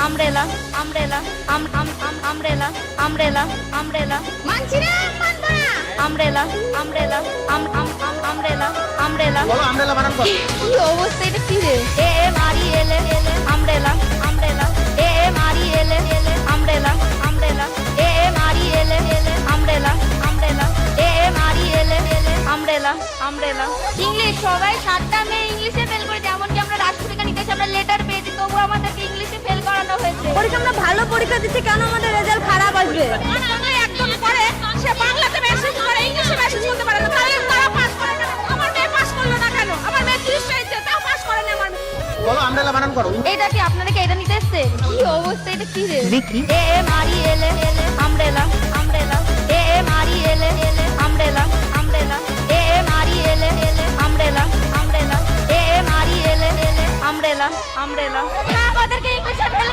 Umbrella umbrella umbrella umbrella umbrella মানছি না, মানবো না। আমব্রেলা আমব্রেলা আমব্রেলা আমব্রেলা বলো আমব্রেলা বানান করো। কি অবস্থা, এটা কি রে? এ মারি এলে এলে আমব্রেলা আমব্রেলা এ মারি এলে এলে আমব্রেলা আমব্রেলা এ মারি এলে এলে আমব্রেলা আমব্রেলা এ মারি এলে এলে আমব্রেলা আমব্রেলা। ইংলিশ সবাই 7টা মেয়ে ইংলিশে ফেল করেছে, এমনকি আমরা রাষ্ট্রবিজ্ঞান নিতে আমরা লেটার পেয়েছি, তবুও আমাদেরকে ইংলিশে ফেল করানো হয়েছে। পরীক্ষা আমরা ভালো পরীক্ষা দিচ্ছি, কেন আমাদের রেজাল্ট খারাপ আসবে? একদম পরে সে বাংলাতে মেসেজ করে, ইংলিশে মেসেজ করতে পারে না, তাহলে তারা পাস করে কেন? আমার মেয়ে পাস করলো না কেন? আমার মেয়ে 30 পেয়েছে, তাও পাস করে না আমার মেয়ে। বলো আমব্রেলা বানান করো। এটা কি আপনারা কি এটা নিতে এসেছে? কি অবস্থা, এটা কি রে? দেখি। এ মারি এলে এলে আমব্রেলা আমব্রেলা এ মারি এলে এলে আমব্রেলা আমব্রেলা এ মারি এলে এলে আমব্রেলা আমব্রেলা এ মারি এলে এলে আমব্রেলা আমব্রেলা। আমাদেরকে ইংলিশে ফেল